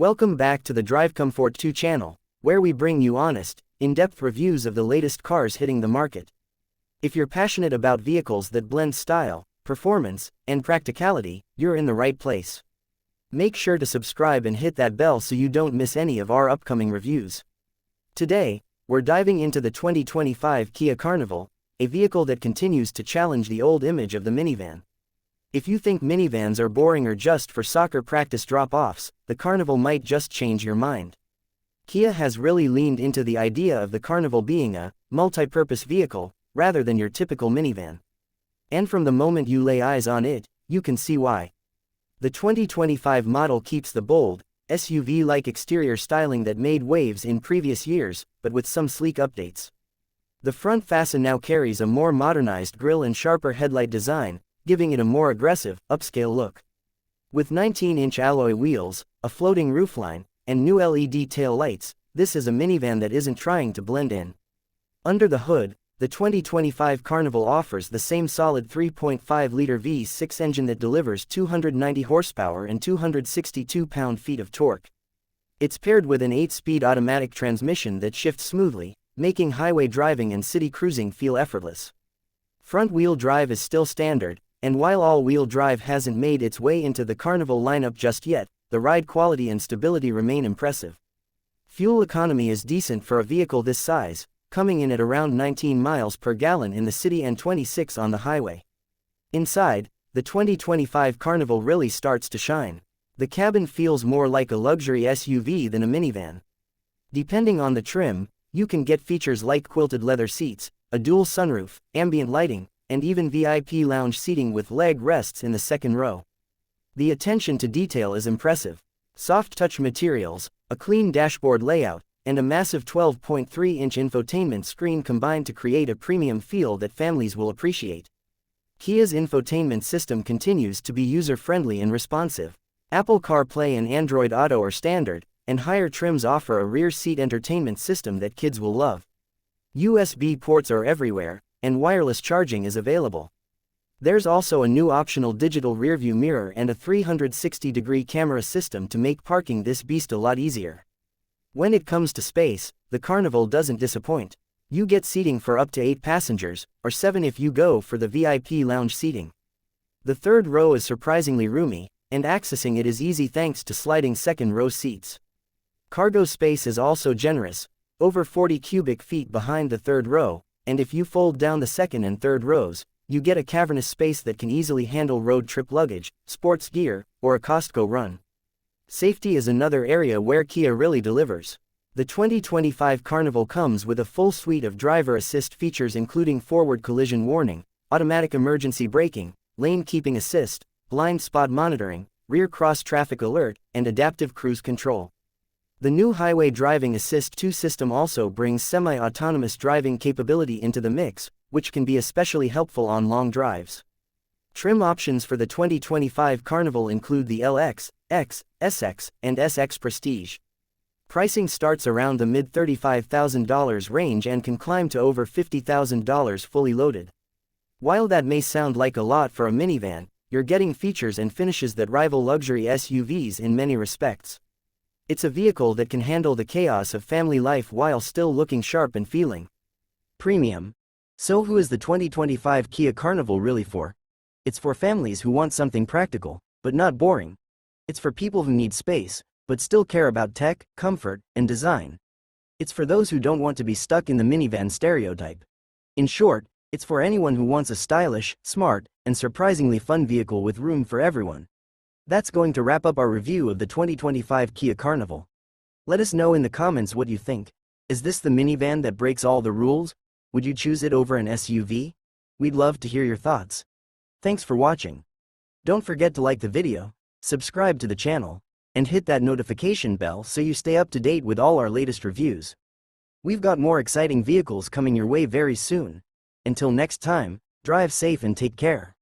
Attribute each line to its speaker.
Speaker 1: Welcome back to the Drive Comfort 2 channel, where we bring you honest, in-depth reviews of the latest cars hitting the market. If you're passionate about vehicles that blend style, performance, and practicality, you're in the right place. Make sure to subscribe and hit that bell so you don't miss any of our upcoming reviews. Today, we're diving into the 2025 Kia Carnival, a vehicle that continues to challenge the old image of the minivan. If you think minivans are boring or just for soccer practice drop-offs, the Carnival might just change your mind. Kia has really leaned into the idea of the Carnival being a multi-purpose vehicle, rather than your typical minivan. And from the moment you lay eyes on it, you can see why. The 2025 model keeps the bold, SUV-like exterior styling that made waves in previous years, but with some sleek updates. The front fascia now carries a more modernized grille and sharper headlight design, giving it a more aggressive, upscale look. With 19-inch alloy wheels, a floating roofline, and new LED tail lights, this is a minivan that isn't trying to blend in. Under the hood, the 2025 Carnival offers the same solid 3.5-liter V6 engine that delivers 290 horsepower and 262 pound-feet of torque. It's paired with an 8-speed automatic transmission that shifts smoothly, making highway driving and city cruising feel effortless. Front-wheel drive is still standard, and while all-wheel drive hasn't made its way into the Carnival lineup just yet, the ride quality and stability remain impressive. Fuel economy is decent for a vehicle this size, coming in at around 19 miles per gallon in the city and 26 on the highway. Inside, the 2025 Carnival really starts to shine. The cabin feels more like a luxury SUV than a minivan. Depending on the trim, you can get features like quilted leather seats, a dual sunroof, ambient lighting, and even VIP lounge seating with leg rests in the second row. The attention to detail is impressive. Soft touch materials, a clean dashboard layout, and a massive 12.3-inch infotainment screen combine to create a premium feel that families will appreciate. Kia's infotainment system continues to be user-friendly and responsive. Apple CarPlay and Android Auto are standard, and higher trims offer a rear seat entertainment system that kids will love. USB ports are everywhere, and wireless charging is available. There's also a new optional digital rearview mirror and a 360-degree camera system to make parking this beast a lot easier. When it comes to space, the Carnival doesn't disappoint. You get seating for up to 8 passengers, or 7 if you go for the VIP lounge seating. The third row is surprisingly roomy, and accessing it is easy thanks to sliding second-row seats. Cargo space is also generous, over 40 cubic feet behind the third row, and if you fold down the second and third rows, you get a cavernous space that can easily handle road trip luggage, sports gear, or a Costco run. Safety is another area where Kia really delivers. The 2025 Carnival comes with a full suite of driver assist features including forward collision warning, automatic emergency braking, lane keeping assist, blind spot monitoring, rear cross traffic alert, and adaptive cruise control. The new Highway Driving Assist 2 system also brings semi-autonomous driving capability into the mix, which can be especially helpful on long drives. Trim options for the 2025 Carnival include the LX, X, SX, and SX Prestige. Pricing starts around the mid-$35,000 range and can climb to over $50,000 fully loaded. While that may sound like a lot for a minivan, you're getting features and finishes that rival luxury SUVs in many respects. It's a vehicle that can handle the chaos of family life while still looking sharp and feeling premium. So who is the 2025 Kia Carnival really for? It's for families who want something practical, but not boring. It's for people who need space, but still care about tech, comfort, and design. It's for those who don't want to be stuck in the minivan stereotype. In short, it's for anyone who wants a stylish, smart, and surprisingly fun vehicle with room for everyone. That's going to wrap up our review of the 2025 Kia Carnival. Let us know in the comments what you think. Is this the minivan that breaks all the rules? Would you choose it over an SUV? We'd love to hear your thoughts. Thanks for watching. Don't forget to like the video, subscribe to the channel, and hit that notification bell so you stay up to date with all our latest reviews. We've got more exciting vehicles coming your way very soon. Until next time, drive safe and take care.